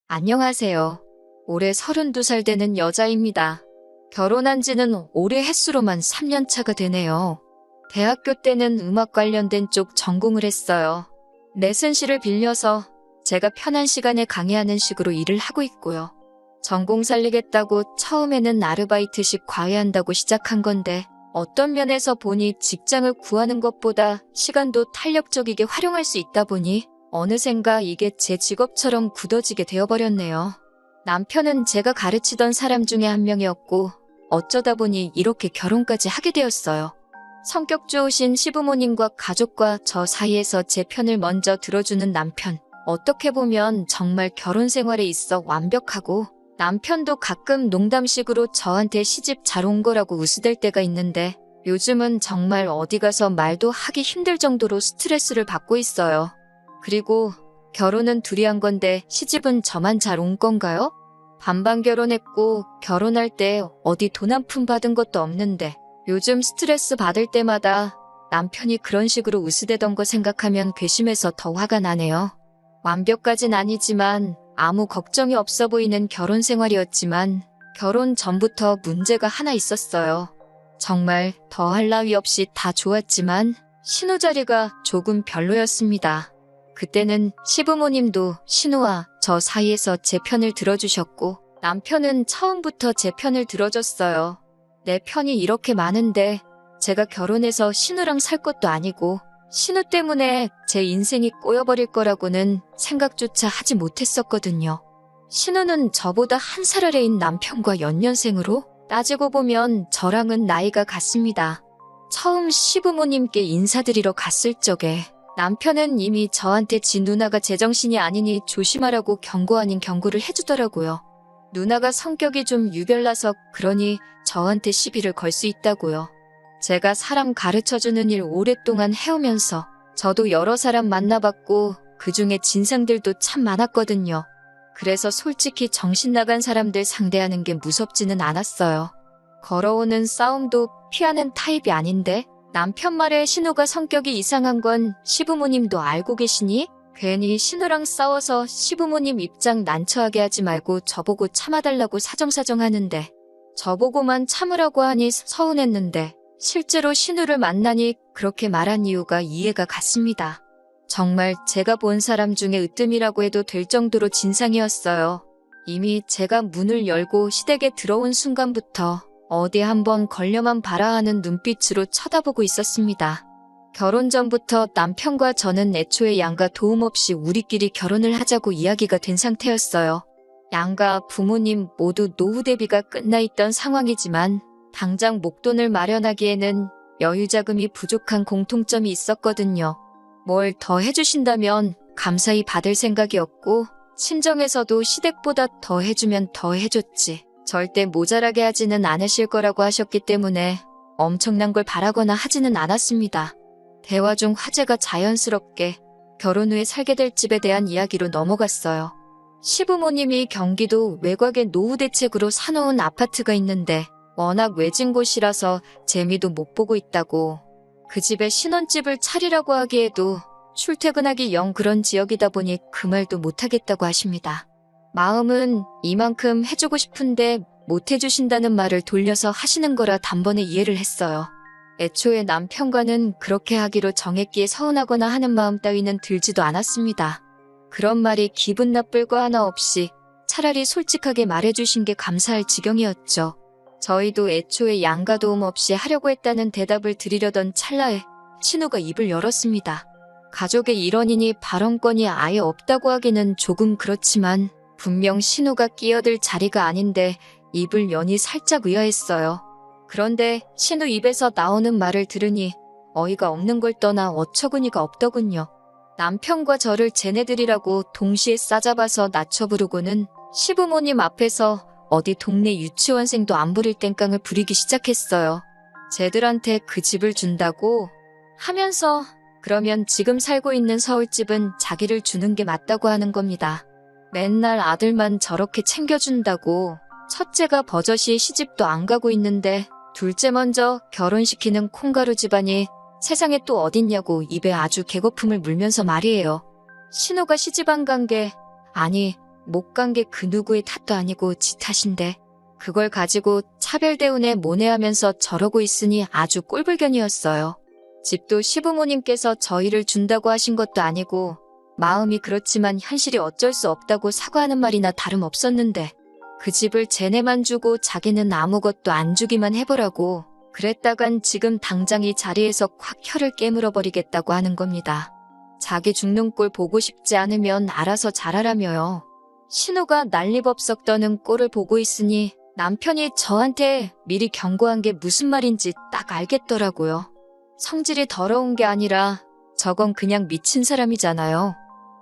안녕하세요. 올해 32살 되는 여자입니다. 결혼한 지는 올해 햇수로만 3년 차가 되네요. 대학교 때는 음악 관련된 쪽 전공을 했어요. 레슨실을 빌려서 제가 편한 시간에 강의하는 식으로 일을 하고 있고요. 전공 살리겠다고 처음에는 아르바이트식 과외한다고 시작한 건데 어떤 면에서 보니 직장을 구하는 것보다 시간도 탄력적이게 활용할 수 있다 보니 어느샌가 이게 제 직업처럼 굳어지게 되어버렸네요. 남편은 제가 가르치던 사람 중에 한 명이었고 어쩌다 보니 이렇게 결혼까지 하게 되었어요. 성격 좋으신 시부모님과 가족과 저 사이에서 제 편을 먼저 들어주는 남편. 어떻게 보면 정말 결혼 생활에 있어 완벽하고 남편도 가끔 농담식으로 저한테 시집 잘 온 거라고 웃으댈 때가 있는데 요즘은 정말 어디 가서 말도 하기 힘들 정도로 스트레스를 받고 있어요. 그리고 결혼은 둘이 한 건데 시집은 저만 잘 온 건가요? 반반 결혼했고 결혼할 때 어디 돈 한 푼 받은 것도 없는데 요즘 스트레스 받을 때마다 남편이 그런 식으로 웃으대던 거 생각하면 괘씸해서 더 화가 나네요. 완벽까진 아니지만 아무 걱정이 없어 보이는 결혼 생활이었지만 결혼 전부터 문제가 하나 있었어요. 정말 더할 나위 없이 다 좋았지만 신우 자리가 조금 별로였습니다. 그때는 시부모님도 신우와 저 사이에서 제 편을 들어주셨고 남편은 처음부터 제 편을 들어줬어요. 내 편이 이렇게 많은데 제가 결혼해서 신우랑 살 것도 아니고 신우 때문에 제 인생이 꼬여버릴 거라고는 생각조차 하지 못했었거든요. 신우는 저보다 한 살 아래인 남편과 연년생으로 따지고 보면 저랑은 나이가 같습니다. 처음 시부모님께 인사드리러 갔을 적에 남편은 이미 저한테 지 누나가 제정신이 아니니 조심하라고 경고 아닌 경고를 해주더라고요. 누나가 성격이 좀 유별나서 그러니 저한테 시비를 걸 수 있다고요. 제가 사람 가르쳐주는 일 오랫동안 해오면서 저도 여러 사람 만나봤고 그중에 진상들도 참 많았거든요. 그래서 솔직히 정신 나간 사람들 상대하는 게 무섭지는 않았어요. 걸어오는 싸움도 피하는 타입이 아닌데 남편 말에 신우가 성격이 이상한 건 시부모님도 알고 계시니? 괜히 신우랑 싸워서 시부모님 입장 난처하게 하지 말고 저보고 참아달라고 사정사정 하는데 저보고만 참으라고 하니 서운했는데 실제로 신우를 만나니 그렇게 말한 이유가 이해가 갔습니다. 정말 제가 본 사람 중에 으뜸이라고 해도 될 정도로 진상이었어요. 이미 제가 문을 열고 시댁에 들어온 순간부터 어디 한번 걸려만 봐라 하는 눈빛으로 쳐다보고 있었습니다. 결혼 전부터 남편과 저는 애초에 양가 도움 없이 우리끼리 결혼을 하자고 이야기가 된 상태였어요. 양가 부모님 모두 노후 대비가 끝나 있던 상황이지만 당장 목돈을 마련하기에는 여유 자금이 부족한 공통점이 있었거든요. 뭘 더 해주신다면 감사히 받을 생각이었고 친정에서도 시댁보다 더 해주면 더 해줬지. 절대 모자라게 하지는 않으실 거라고 하셨기 때문에 엄청난 걸 바라거나 하지는 않았습니다. 대화 중 화제가 자연스럽게 결혼 후에 살게 될 집에 대한 이야기로 넘어갔어요. 시부모님이 경기도 외곽의 노후 대책으로 사놓은 아파트가 있는데 워낙 외진 곳이라서 재미도 못 보고 있다고 그 집에 신혼집을 차리라고 하기에도 출퇴근하기 영 그런 지역이다 보니 그 말도 못하겠다고 하십니다. 마음은 이만큼 해주고 싶은데 못 해주신다는 말을 돌려서 하시는 거라 단번에 이해를 했어요. 애초에 남편과는 그렇게 하기로 정했기에 서운하거나 하는 마음 따위는 들지도 않았습니다. 그런 말이 기분 나쁠 거 하나 없이 차라리 솔직하게 말해주신 게 감사할 지경이었죠. 저희도 애초에 양가 도움 없이 하려고 했다는 대답을 드리려던 찰나에 신우가 입을 열었습니다. 가족의 일원이니 발언권이 아예 없다고 하기는 조금 그렇지만 분명 신우가 끼어들 자리가 아닌데 입을 여니 살짝 의아했어요. 그런데 신우 입에서 나오는 말을 들으니 어이가 없는 걸 떠나 어처구니가 없더군요. 남편과 저를 쟤네들이라고 동시에 싸잡아서 낮춰 부르고는 시부모님 앞에서 어디 동네 유치원생도 안 부릴 땡깡을 부리기 시작했어요. 쟤들한테 그 집을 준다고 하면서 그러면 지금 살고 있는 서울집은 자기를 주는 게 맞다고 하는 겁니다. 맨날 아들만 저렇게 챙겨준다고 첫째가 버젓이 시집도 안 가고 있는데 둘째 먼저 결혼시키는 콩가루 집안이 세상에 또 어딨냐고 입에 아주 개거품을 물면서 말이에요. 신우가 시집 안 간 게 아니 못 간 게 그 누구의 탓도 아니고 지 탓인데 그걸 가지고 차별대운에 모내하면서 저러고 있으니 아주 꼴불견이었어요. 집도 시부모님께서 저희를 준다고 하신 것도 아니고 마음이 그렇지만 현실이 어쩔 수 없다고 사과하는 말이나 다름없었는데 그 집을 쟤네만 주고 자기는 아무것도 안 주기만 해보라고 그랬다간 지금 당장 이 자리에서 콱 혀를 깨물어버리겠다고 하는 겁니다. 자기 죽는 꼴 보고 싶지 않으면 알아서 잘하라며요. 신우가 난리법석 떠는 꼴을 보고 있으니 남편이 저한테 미리 경고한 게 무슨 말인지 딱 알겠더라고요. 성질이 더러운 게 아니라 저건 그냥 미친 사람이잖아요.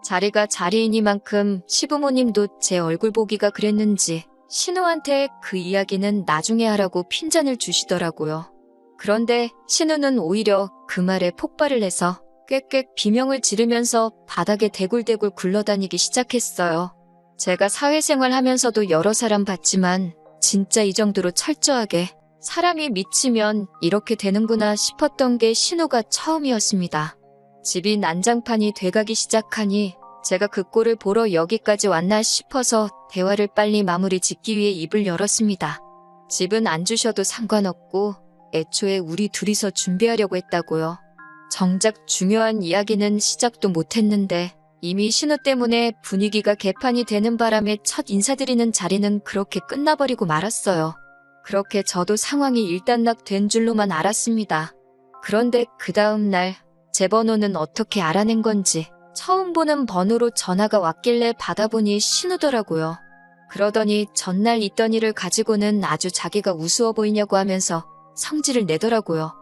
자리가 자리이니만큼 시부모님도 제 얼굴 보기가 그랬는지 신우한테 그 이야기는 나중에 하라고 핀잔을 주시더라고요. 그런데 신우는 오히려 그 말에 폭발을 해서 꽥꽥 비명을 지르면서 바닥에 대굴대굴 굴러다니기 시작했어요. 제가 사회생활 하면서도 여러 사람 봤지만 진짜 이 정도로 철저하게 사람이 미치면 이렇게 되는구나 싶었던 게 신우가 처음이었습니다. 집이 난장판이 돼가기 시작하니 제가 그 꼴을 보러 여기까지 왔나 싶어서 대화를 빨리 마무리 짓기 위해 입을 열었습니다. 집은 안 주셔도 상관없고 애초에 우리 둘이서 준비하려고 했다고요. 정작 중요한 이야기는 시작도 못했는데 이미 신우 때문에 분위기가 개판이 되는 바람에 첫 인사드리는 자리는 그렇게 끝나버리고 말았어요. 그렇게 저도 상황이 일단락된 줄로만 알았습니다. 그런데 그 다음 날 제 번호는 어떻게 알아낸 건지 처음 보는 번호로 전화가 왔길래 받아보니 신우더라고요. 그러더니 전날 있던 일을 가지고는 아주 자기가 우스워 보이냐고 하면서 성질을 내더라고요.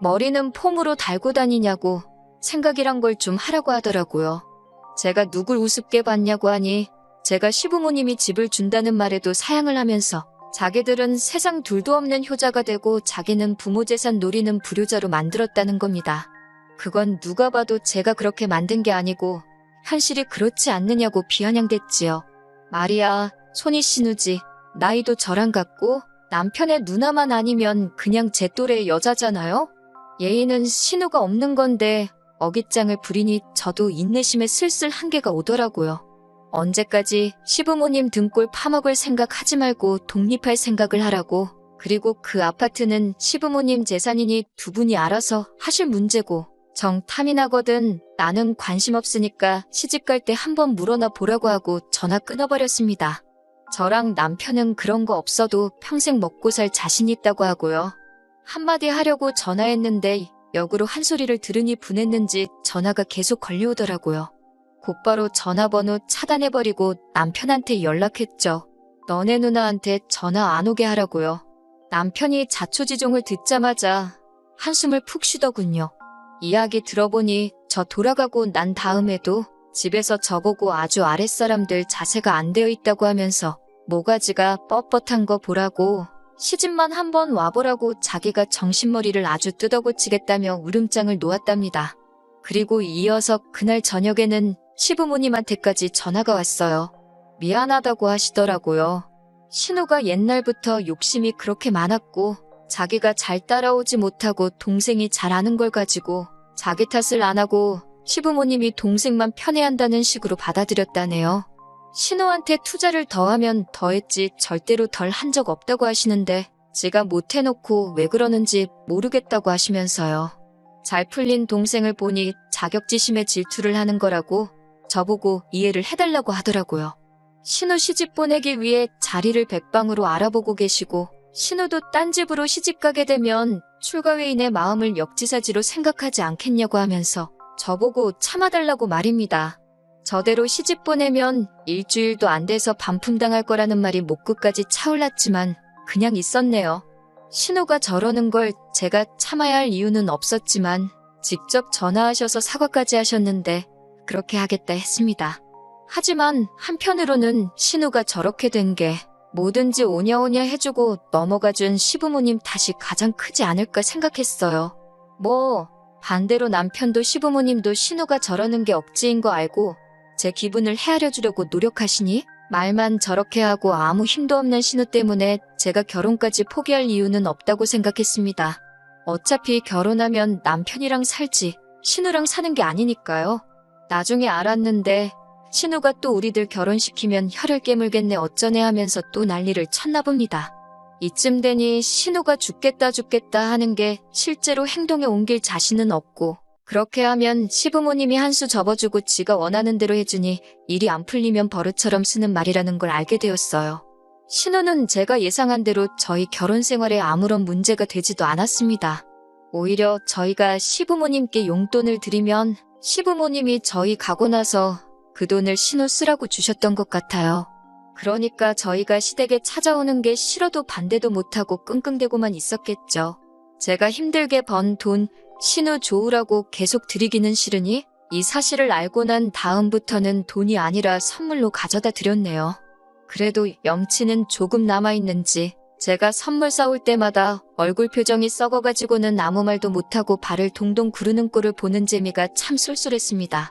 머리는 폼으로 달고 다니냐고 생각이란 걸 좀 하라고 하더라고요. 제가 누굴 우습게 봤냐고 하니 제가 시부모님이 집을 준다는 말에도 사양을 하면서 자기들은 세상 둘도 없는 효자가 되고 자기는 부모 재산 노리는 불효자로 만들었다는 겁니다. 그건 누가 봐도 제가 그렇게 만든 게 아니고 현실이 그렇지 않느냐고 비아냥댔지요. 말이야, 손이 신우지. 나이도 저랑 같고 남편의 누나만 아니면 그냥 제 또래의 여자잖아요? 예의는 신우가 없는 건데 어깃장을 부리니 저도 인내심에 슬슬 한계가 오더라고요. 언제까지 시부모님 등골 파먹을 생각하지 말고 독립할 생각을 하라고. 그리고 그 아파트는 시부모님 재산이니 두 분이 알아서 하실 문제고 정 탐이 나거든 나는 관심 없으니까 시집갈 때 한번 물어나 보라고 하고 전화 끊어버렸습니다. 저랑 남편은 그런 거 없어도 평생 먹고 살 자신 있다고 하고요. 한마디 하려고 전화했는데 역으로 한 소리를 들으니 분했는지 전화가 계속 걸려오더라고요. 곧바로 전화번호 차단해버리고 남편한테 연락했죠. 너네 누나한테 전화 안 오게 하라고요. 남편이 자초지종을 듣자마자 한숨을 푹 쉬더군요. 이야기 들어보니 저 돌아가고 난 다음에도 집에서 저보고 아주 아랫사람들 자세가 안 되어 있다고 하면서 모가지가 뻣뻣한 거 보라고 시집만 한번 와보라고 자기가 정신머리를 아주 뜯어고치겠다며 울음장을 놓았답니다. 그리고 이어서 그날 저녁에는 시부모님한테까지 전화가 왔어요. 미안하다고 하시더라고요. 신우가 옛날부터 욕심이 그렇게 많았고 자기가 잘 따라오지 못하고 동생이 잘 아는 걸 가지고 자기 탓을 안 하고 시부모님이 동생만 편애한다는 식으로 받아들였다네요. 신우한테 투자를 더하면 더했지 절대로 덜 한 적 없다고 하시는데 지가 못해놓고 왜 그러는지 모르겠다고 하시면서요. 잘 풀린 동생을 보니 자격지심에 질투를 하는 거라고 저보고 이해를 해달라고 하더라고요. 신우 시집 보내기 위해 자리를 백방으로 알아보고 계시고 신우도 딴 집으로 시집가게 되면 출가회인의 마음을 역지사지로 생각하지 않겠냐고 하면서 저보고 참아달라고 말입니다. 저대로 시집 보내면 일주일도 안 돼서 반품당할 거라는 말이 목끝까지 차올랐지만 그냥 있었네요. 신우가 저러는 걸 제가 참아야 할 이유는 없었지만 직접 전화하셔서 사과까지 하셨는데 그렇게 하겠다 했습니다. 하지만 한편으로는 신우가 저렇게 된 게 뭐든지 오냐오냐 해주고 넘어가준 시부모님 탓이 가장 크지 않을까 생각했어요. 반대로 남편도 시부모님도 신우가 저러는 게 억지인 거 알고 제 기분을 헤아려 주려고 노력하시니 말만 저렇게 하고 아무 힘도 없는 신우 때문에 제가 결혼까지 포기할 이유는 없다고 생각했습니다. 어차피 결혼하면 남편이랑 살지 신우랑 사는 게 아니니까요. 나중에 알았는데 신우가 또 우리들 결혼시키면 혀를 깨물겠네 어쩌네 하면서 또 난리를 쳤나 봅니다. 이쯤 되니 신우가 죽겠다 하는 게 실제로 행동에 옮길 자신은 없고, 그렇게 하면 시부모님이 한 수 접어주고 지가 원하는 대로 해주니 일이 안 풀리면 버릇처럼 쓰는 말이라는 걸 알게 되었어요. 신우는 제가 예상한 대로 저희 결혼 생활에 아무런 문제가 되지도 않았습니다. 오히려 저희가 시부모님께 용돈을 드리면 시부모님이 저희 가고 나서 그 돈을 신우 쓰라고 주셨던 것 같아요. 그러니까 저희가 시댁에 찾아오는 게 싫어도 반대도 못하고 끙끙대고만 있었겠죠. 제가 힘들게 번 돈 신우 좋으라고 계속 드리기는 싫으니 이 사실을 알고 난 다음부터는 돈이 아니라 선물로 가져다 드렸네요. 그래도 염치는 조금 남아있는지 제가 선물 사올 때마다 얼굴 표정이 썩어가지고는 아무 말도 못하고 발을 동동 구르는 꼴을 보는 재미가 참 쏠쏠했습니다.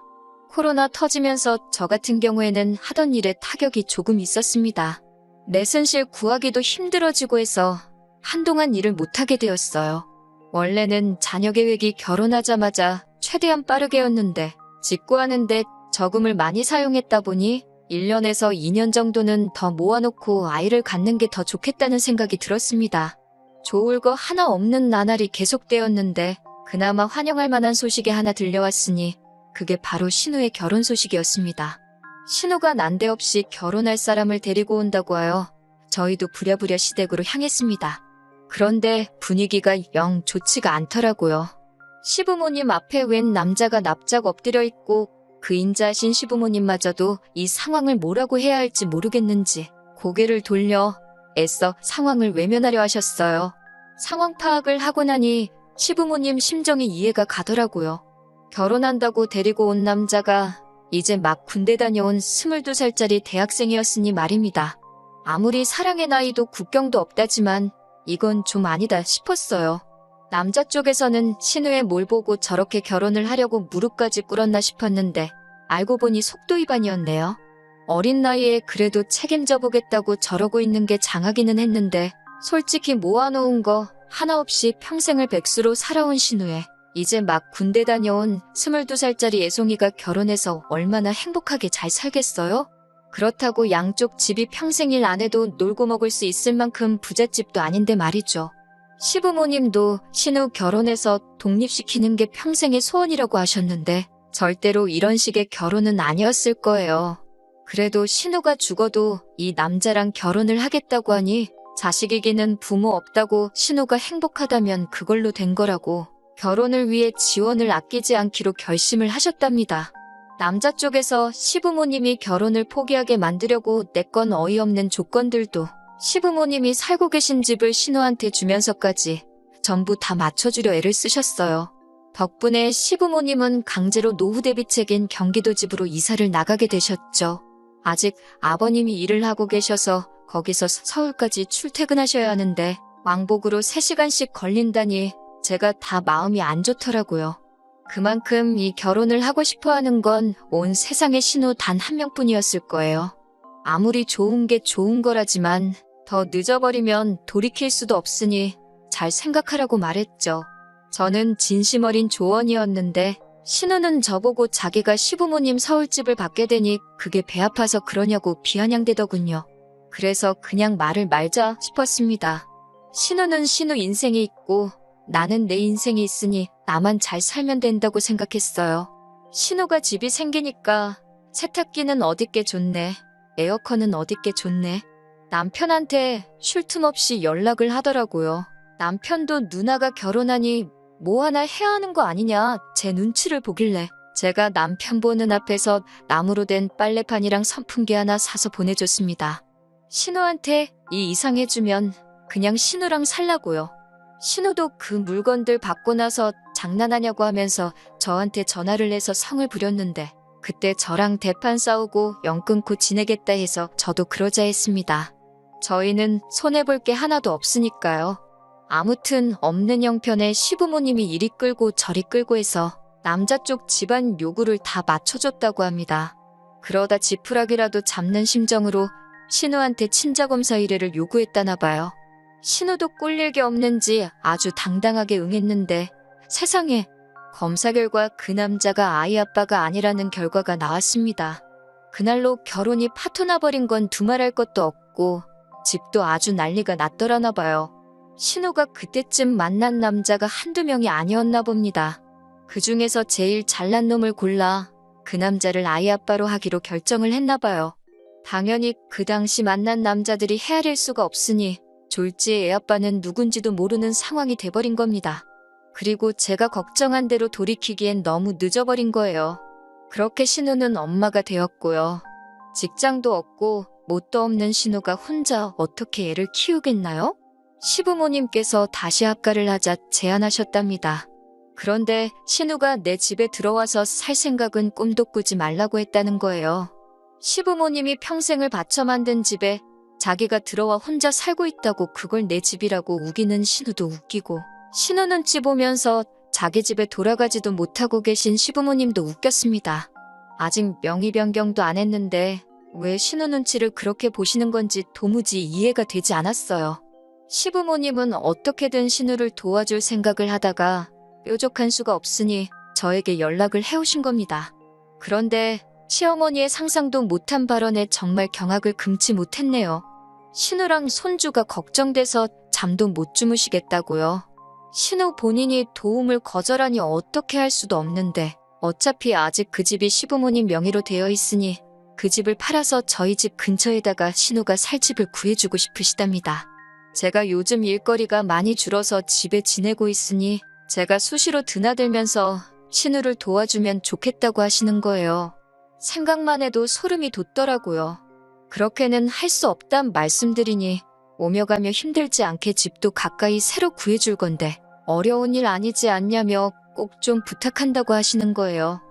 코로나 터지면서 저 같은 경우에는 하던 일에 타격이 조금 있었습니다. 레슨실 구하기도 힘들어지고 해서 한동안 일을 못하게 되었어요. 원래는 자녀 계획이 결혼하자마자 최대한 빠르게였는데 직구하는데 저금을 많이 사용했다 보니 1년에서 2년 정도는 더 모아놓고 아이를 갖는 게 더 좋겠다는 생각이 들었습니다. 좋을 거 하나 없는 나날이 계속되었는데 그나마 환영할 만한 소식이 하나 들려왔으니 그게 바로 신우의 결혼 소식이었습니다. 신우가 난데없이 결혼할 사람을 데리고 온다고 하여 저희도 부랴부랴 시댁으로 향했습니다. 그런데 분위기가 영 좋지가 않더라고요. 시부모님 앞에 웬 남자가 납작 엎드려 있고 그 인자하신 시부모님마저도 이 상황을 뭐라고 해야 할지 모르겠는지 고개를 돌려 애써 상황을 외면하려 하셨어요. 상황 파악을 하고 나니 시부모님 심정이 이해가 가더라고요. 결혼한다고 데리고 온 남자가 이제 막 군대 다녀온 22살짜리 대학생이었으니 말입니다. 아무리 사랑의 나이도 국경도 없다지만 이건 좀 아니다 싶었어요. 남자 쪽에서는 신우의 뭘 보고 저렇게 결혼을 하려고 무릎까지 꿇었나 싶었는데 알고 보니 속도 위반이었네요. 어린 나이에 그래도 책임져 보겠다고 저러고 있는 게 장하기는 했는데 솔직히 모아놓은 거 하나 없이 평생을 백수로 살아온 신우에 이제 막 군대 다녀온 22살짜리 애송이가 결혼해서 얼마나 행복하게 잘 살겠어요? 그렇다고 양쪽 집이 평생 일 안 해도 놀고 먹을 수 있을 만큼 부잣집도 아닌데 말이죠. 시부모님도 신우 결혼해서 독립시키는 게 평생의 소원이라고 하셨는데 절대로 이런 식의 결혼은 아니었을 거예요. 그래도 신우가 죽어도 이 남자랑 결혼을 하겠다고 하니 자식에게는 부모 없다고 신우가 행복하다면 그걸로 된 거라고 결혼을 위해 지원을 아끼지 않기로 결심을 하셨답니다. 남자 쪽에서 시부모님이 결혼을 포기하게 만들려고 내건 어이없는 조건들도 시부모님이 살고 계신 집을 신우한테 주면서까지 전부 다 맞춰주려 애를 쓰셨어요. 덕분에 시부모님은 강제로 노후 대비책인 경기도 집으로 이사를 나가게 되셨죠. 아직 아버님이 일을 하고 계셔서 거기서 서울까지 출퇴근하셔야 하는데 왕복으로 3시간씩 걸린다니 제가 다 마음이 안 좋더라고요. 그만큼 이 결혼을 하고 싶어 하는 건 온 세상의 신우 단 한 명뿐이었을 거예요. 아무리 좋은 게 좋은 거라지만 더 늦어버리면 돌이킬 수도 없으니 잘 생각하라고 말했죠. 저는 진심 어린 조언이었는데 신우는 저보고 자기가 시부모님 서울집을 받게 되니 그게 배 아파서 그러냐고 비아냥대더군요. 그래서 그냥 말을 말자 싶었습니다. 신우는 신우 인생이 있고 나는 내 인생이 있으니 나만 잘 살면 된다고 생각했어요. 신우가 집이 생기니까 세탁기는 어딨게 좋네. 에어컨은 어딨게 좋네. 남편한테 쉴 틈 없이 연락을 하더라고요. 남편도 누나가 결혼하니 뭐 하나 해야 하는 거 아니냐 제 눈치를 보길래 제가 남편 보는 앞에서 나무로 된 빨래판이랑 선풍기 하나 사서 보내줬습니다. 신우한테 이 이상 해주면 그냥 신우랑 살라고요. 신우도 그 물건들 받고 나서 장난하냐고 하면서 저한테 전화를 해서 성을 부렸는데 그때 저랑 대판 싸우고 영 끊고 지내겠다 해서 저도 그러자 했습니다. 저희는 손해볼 게 하나도 없으니까요. 아무튼 없는 형편에 시부모님이 이리 끌고 저리 끌고 해서 남자 쪽 집안 요구를 다 맞춰줬다고 합니다. 그러다 지푸라기라도 잡는 심정으로 신우한테 친자검사 의뢰를 요구했다나 봐요. 신우도 꼴릴 게 없는지 아주 당당하게 응했는데 세상에 검사 결과 그 남자가 아이 아빠가 아니라는 결과가 나왔습니다. 그날로 결혼이 파토나버린 건 두말할 것도 없고 집도 아주 난리가 났더라나 봐요. 신우가 그때쯤 만난 남자가 한두 명이 아니었나 봅니다. 그 중에서 제일 잘난 놈을 골라 그 남자를 아이 아빠로 하기로 결정을 했나 봐요. 당연히 그 당시 만난 남자들이 헤아릴 수가 없으니 졸지의 애아빠는 누군지도 모르는 상황이 돼버린 겁니다. 그리고 제가 걱정한 대로 돌이키기엔 너무 늦어버린 거예요. 그렇게 신우는 엄마가 되었고요. 직장도 없고 뭣도 없는 신우가 혼자 어떻게 애를 키우겠나요? 시부모님께서 다시 합가를 하자 제안하셨답니다. 그런데 신우가 내 집에 들어와서 살 생각은 꿈도 꾸지 말라고 했다는 거예요. 시부모님이 평생을 바쳐 만든 집에 자기가 들어와 혼자 살고 있다고 그걸 내 집이라고 우기는 신우도 웃기고, 신우 눈치 보면서 자기 집에 돌아가지도 못하고 계신 시부모님도 웃겼습니다. 아직 명의 변경도 안 했는데 왜 신우 눈치를 그렇게 보시는 건지 도무지 이해가 되지 않았어요. 시부모님은 어떻게든 신우를 도와줄 생각을 하다가 뾰족한 수가 없으니 저에게 연락을 해오신 겁니다. 그런데 시어머니의 상상도 못한 발언에 정말 경악을 금치 못했네요. 신우랑 손주가 걱정돼서 잠도 못 주무시겠다고요. 신우 본인이 도움을 거절하니 어떻게 할 수도 없는데 어차피 아직 그 집이 시부모님 명의로 되어 있으니 그 집을 팔아서 저희 집 근처에다가 신우가 살 집을 구해주고 싶으시답니다. 제가 요즘 일거리가 많이 줄어서 집에 지내고 있으니 제가 수시로 드나들면서 신우를 도와주면 좋겠다고 하시는 거예요. 생각만 해도 소름이 돋더라고요. 그렇게는 할 수 없단 말씀드리니 오며 가며 힘들지 않게 집도 가까이 새로 구해줄 건데 어려운 일 아니지 않냐며 꼭 좀 부탁한다고 하시는 거예요.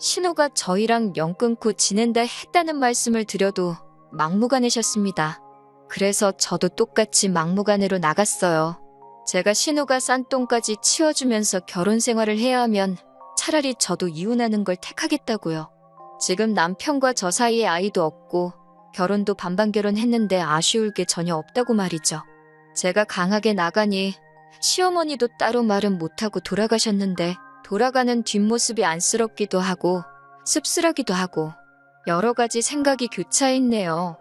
신우가 저희랑 연 끊고 지낸다 했다는 말씀을 드려도 막무가내셨습니다. 그래서 저도 똑같이 막무가내로 나갔어요. 제가 신우가 싼 똥까지 치워주면서 결혼 생활을 해야 하면 차라리 저도 이혼하는 걸 택하겠다고요. 지금 남편과 저 사이에 아이도 없고 결혼도 반반 결혼했는데 아쉬울 게 전혀 없다고 말이죠. 제가 강하게 나가니 시어머니도 따로 말은 못하고 돌아가셨는데 돌아가는 뒷모습이 안쓰럽기도 하고 씁쓸하기도 하고 여러 가지 생각이 교차했네요.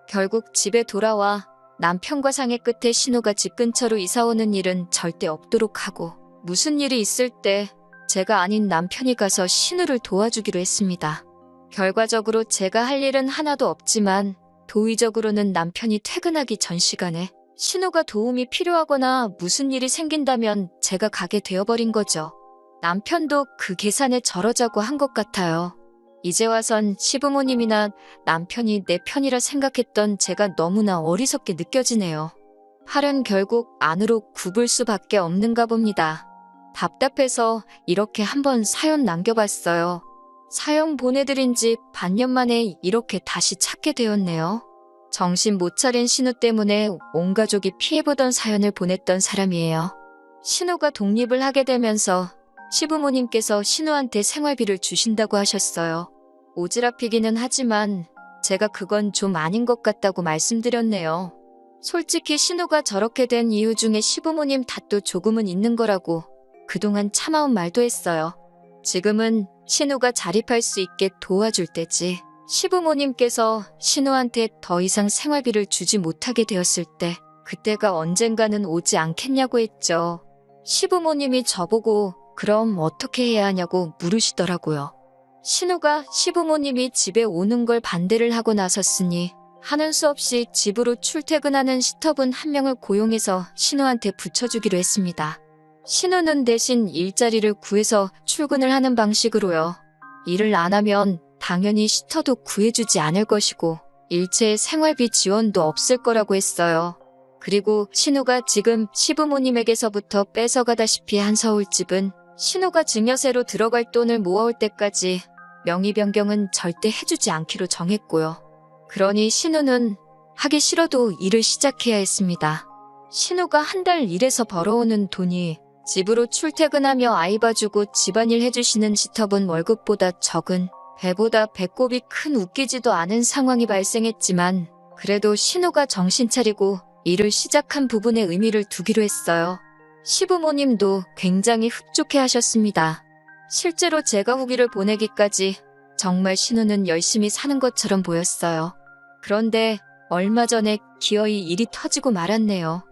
결국 집에 돌아와 남편과 상의 끝에 신우가 집 근처로 이사오는 일은 절대 없도록 하고 무슨 일이 있을 때 제가 아닌 남편이 가서 신우를 도와주기로 했습니다. 결과적으로 제가 할 일은 하나도 없지만 도의적으로는 남편이 퇴근하기 전 시간에 신우가 도움이 필요하거나 무슨 일이 생긴다면 제가 가게 되어버린 거죠. 남편도 그 계산에 저러자고 한 것 같아요. 이제 와선 시부모님이나 남편이 내 편이라 생각했던 제가 너무나 어리석게 느껴지네요. 팔은 결국 안으로 굽을 수밖에 없는가 봅니다. 답답해서 이렇게 한번 사연 남겨봤어요. 사연 보내드린 지 반년 만에 이렇게 다시 찾게 되었네요. 정신 못 차린 신우 때문에 온 가족이 피해보던 사연을 보냈던 사람이에요. 신우가 독립을 하게 되면서 시부모님께서 신우한테 생활비를 주신다고 하셨어요. 오지랖이기는 하지만 제가 그건 좀 아닌 것 같다고 말씀드렸네요. 솔직히 신우가 저렇게 된 이유 중에 시부모님 탓도 조금은 있는 거라고 그동안 참아온 말도 했어요. 지금은 신우가 자립할 수 있게 도와줄 때지. 시부모님께서 신우한테 더 이상 생활비를 주지 못하게 되었을 때 그때가 언젠가는 오지 않겠냐고 했죠. 시부모님이 저보고 그럼 어떻게 해야 하냐고 물으시더라고요. 신우가 시부모님이 집에 오는 걸 반대를 하고 나섰으니 하는 수 없이 집으로 출퇴근하는 시터분 한 명을 고용해서 신우한테 붙여주기로 했습니다. 신우는 대신 일자리를 구해서 출근을 하는 방식으로요. 일을 안 하면 당연히 시터도 구해주지 않을 것이고 일체의 생활비 지원도 없을 거라고 했어요. 그리고 신우가 지금 시부모님에게서부터 뺏어가다시피 한 서울집은 신우가 증여세로 들어갈 돈을 모아올 때까지 명의 변경은 절대 해주지 않기로 정했고요. 그러니 신우는 하기 싫어도 일을 시작해야 했습니다. 신우가 한 달 일해서 벌어오는 돈이 집으로 출퇴근하며 아이 봐주고 집안일 해주시는 시터분 월급보다 적은 배보다 배꼽이 큰 웃기지도 않은 상황이 발생했지만 그래도 신우가 정신 차리고 일을 시작한 부분에 의미를 두기로 했어요. 시부모님도 굉장히 흡족해 하셨습니다. 실제로 제가 후기를 보내기까지 정말 신우는 열심히 사는 것처럼 보였어요. 그런데 얼마 전에 기어이 일이 터지고 말았네요.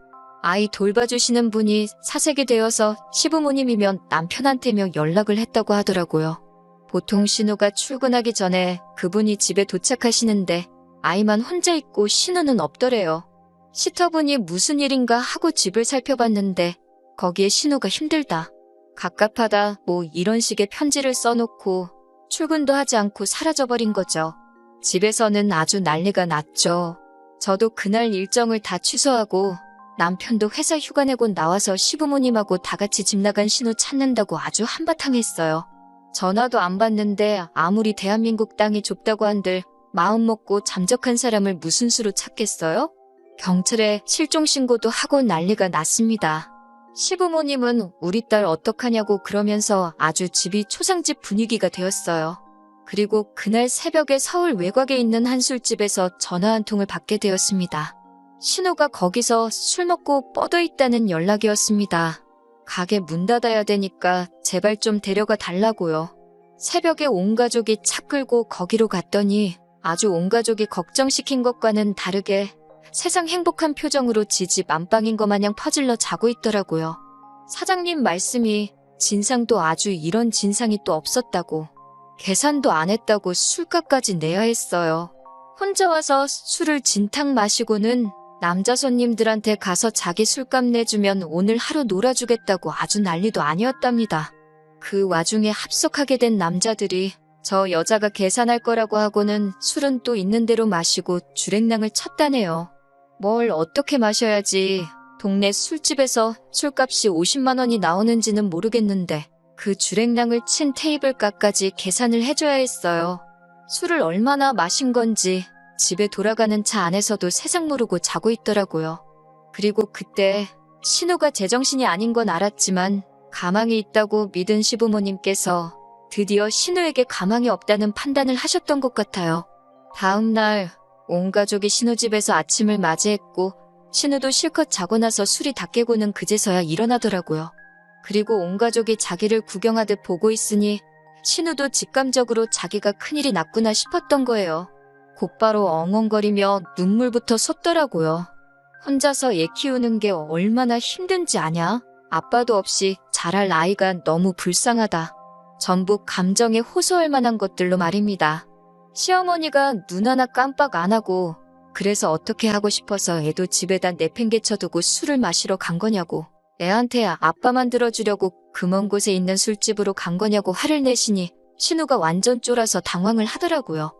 아이 돌봐주시는 분이 사색이 되어서 시부모님이면 남편한테며 연락을 했다고 하더라고요. 보통 신우가 출근하기 전에 그분이 집에 도착하시는데 아이만 혼자 있고 신우는 없더래요. 시터분이 무슨 일인가 하고 집을 살펴봤는데 거기에 신우가 힘들다, 갑갑하다 뭐 이런 식의 편지를 써놓고 출근도 하지 않고 사라져버린 거죠. 집에서는 아주 난리가 났죠. 저도 그날 일정을 다 취소하고 남편도 회사 휴가 내고 나와서 시부모님하고 다 같이 집 나간 신우 찾는다고 아주 한바탕 했어요. 전화도 안 받는데 아무리 대한민국 땅이 좁다고 한들 마음 먹고 잠적한 사람을 무슨 수로 찾겠어요? 경찰에 실종 신고도 하고 난리가 났습니다. 시부모님은 우리 딸 어떡하냐고 그러면서 아주 집이 초상집 분위기가 되었어요. 그리고 그날 새벽에 서울 외곽에 있는 한 술집에서 전화 한 통을 받게 되었습니다. 신우가 거기서 술 먹고 뻗어 있다는 연락이었습니다. 가게 문 닫아야 되니까 제발 좀 데려가 달라고요. 새벽에 온 가족이 차 끌고 거기로 갔더니 아주 온 가족이 걱정시킨 것과는 다르게 세상 행복한 표정으로 지집 안방인 것 마냥 퍼질러 자고 있더라고요. 사장님 말씀이 진상도 아주 이런 진상이 또 없었다고, 계산도 안 했다고 술값까지 내야 했어요. 혼자 와서 술을 진탕 마시고는 남자 손님들한테 가서 자기 술값 내주면 오늘 하루 놀아주겠다고 아주 난리도 아니었답니다. 그 와중에 합석하게 된 남자들이 저 여자가 계산할 거라고 하고는 술은 또 있는 대로 마시고 주랭랑을 쳤다네요. 뭘 어떻게 마셔야지 동네 술집에서 술값이 50만 원이 나오는지는 모르겠는데 그 주랭랑을 친 테이블값까지 계산을 해줘야 했어요. 술을 얼마나 마신 건지 집에 돌아가는 차 안에서도 세상 모르고 자고 있더라고요. 그리고 그때 신우가 제정신이 아닌 건 알았지만 가망이 있다고 믿은 시부모님께서 드디어 신우에게 가망이 없다는 판단을 하셨던 것 같아요. 다음 날 온 가족이 신우 집에서 아침을 맞이했고 신우도 실컷 자고 나서 술이 다 깨고는 그제서야 일어나더라고요. 그리고 온 가족이 자기를 구경하듯 보고 있으니 신우도 직감적으로 자기가 큰일이 났구나 싶었던 거예요. 곧바로 엉엉거리며 눈물부터 솟더라고요. 혼자서 애 키우는 게 얼마나 힘든지 아냐? 아빠도 없이 자랄 아이가 너무 불쌍하다. 전부 감정에 호소할 만한 것들로 말입니다. 시어머니가 눈 하나 깜빡 안 하고 그래서 어떻게 하고 싶어서 애도 집에다 내팽개쳐두고 술을 마시러 간 거냐고, 애한테 아빠만 들어주려고 그 먼 곳에 있는 술집으로 간 거냐고 화를 내시니 신우가 완전 쫄아서 당황을 하더라고요.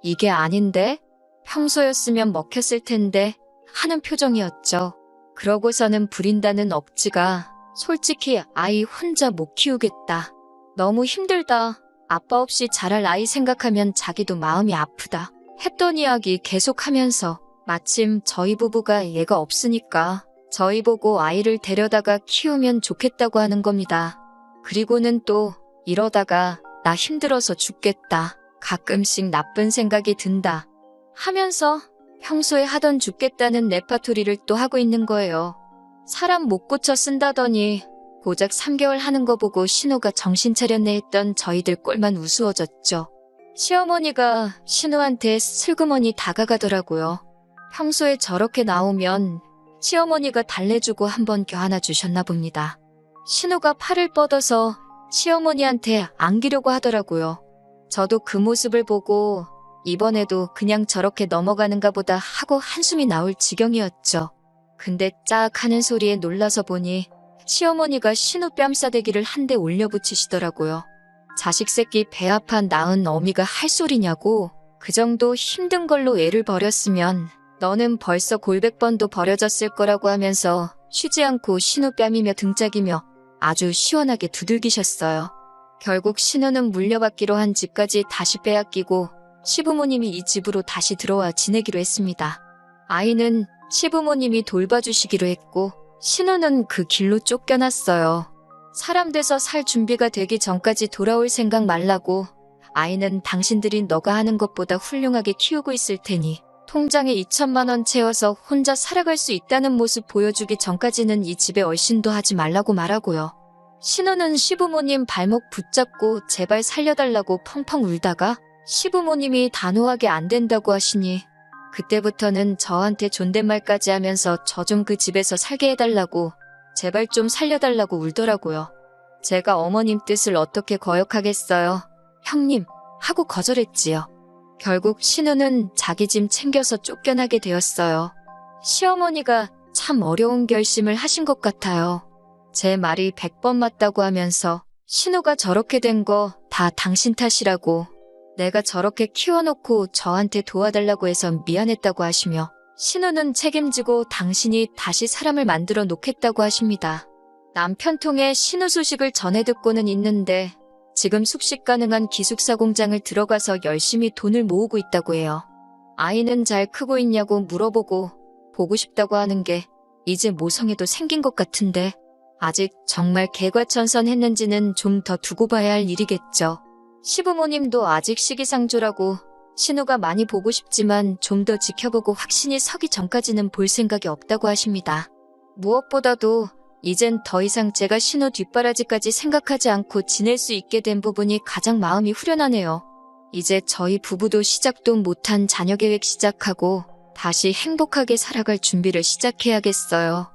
이게 아닌데? 평소였으면 먹혔을 텐데 하는 표정이었죠. 그러고서는 부린다는 억지가 솔직히 아이 혼자 못 키우겠다, 너무 힘들다, 아빠 없이 자랄 아이 생각하면 자기도 마음이 아프다 했던 이야기 계속하면서 마침 저희 부부가 애가 없으니까 저희 보고 아이를 데려다가 키우면 좋겠다고 하는 겁니다. 그리고는 또 이러다가 나 힘들어서 죽겠다, 가끔씩 나쁜 생각이 든다 하면서 평소에 하던 죽겠다는 레파토리를 또 하고 있는 거예요. 사람 못 고쳐 쓴다더니 고작 3개월 하는 거 보고 신우가 정신 차렸네 했던 저희들 꼴만 우스워졌죠. 시어머니가 신우한테 슬그머니 다가가더라고요. 평소에 저렇게 나오면 시어머니가 달래주고 한번 껴안아 주셨나 봅니다. 신우가 팔을 뻗어서 시어머니한테 안기려고 하더라고요. 저도 그 모습을 보고 이번에도 그냥 저렇게 넘어가는가 보다 하고 한숨이 나올 지경이었죠. 근데 짝 하는 소리에 놀라서 보니 시어머니가 신우 뺨싸대기를 한 대 올려붙이시더라고요. 자식 새끼 배 아파 낳은 어미가 할 소리냐고, 그 정도 힘든 걸로 애를 버렸으면 너는 벌써 골백 번도 버려졌을 거라고 하면서 쉬지 않고 신우 뺨이며 등짝이며 아주 시원하게 두들기셨어요. 결국 신우는 물려받기로 한 집까지 다시 빼앗기고 시부모님이 이 집으로 다시 들어와 지내기로 했습니다. 아이는 시부모님이 돌봐주시기로 했고 신우는 그 길로 쫓겨났어요. 사람 돼서 살 준비가 되기 전까지 돌아올 생각 말라고, 아이는 당신들이 너가 하는 것보다 훌륭하게 키우고 있을 테니 통장에 2천만 원 채워서 혼자 살아갈 수 있다는 모습 보여주기 전까지는 이 집에 얼씬도 하지 말라고 말하고요. 신우는 시부모님 발목 붙잡고 제발 살려달라고 펑펑 울다가 시부모님이 단호하게 안 된다고 하시니 그때부터는 저한테 존댓말까지 하면서 저 좀 그 집에서 살게 해달라고, 제발 좀 살려달라고 울더라고요. 제가 어머님 뜻을 어떻게 거역하겠어요. 형님, 하고 거절했지요. 결국 신우는 자기 짐 챙겨서 쫓겨나게 되었어요. 시어머니가 참 어려운 결심을 하신 것 같아요. 제 말이 100번 맞다고 하면서 신우가 저렇게 된 거 다 당신 탓이라고, 내가 저렇게 키워놓고 저한테 도와달라고 해서 미안했다고 하시며 신우는 책임지고 당신이 다시 사람을 만들어 놓겠다고 하십니다. 남편 통해 신우 소식을 전해 듣고는 있는데 지금 숙식 가능한 기숙사 공장을 들어가서 열심히 돈을 모으고 있다고 해요. 아이는 잘 크고 있냐고 물어보고 보고 싶다고 하는 게 이제 모성애도 생긴 것 같은데 아직 정말 개과천선했는지는 좀 더 두고 봐야 할 일이겠죠. 시부모님도 아직 시기상조라고 신우가 많이 보고 싶지만 좀 더 지켜보고 확신이 서기 전까지는 볼 생각이 없다고 하십니다. 무엇보다도 이젠 더 이상 제가 신우 뒷바라지까지 생각하지 않고 지낼 수 있게 된 부분이 가장 마음이 후련하네요. 이제 저희 부부도 시작도 못한 자녀 계획 시작하고 다시 행복하게 살아갈 준비를 시작해야겠어요.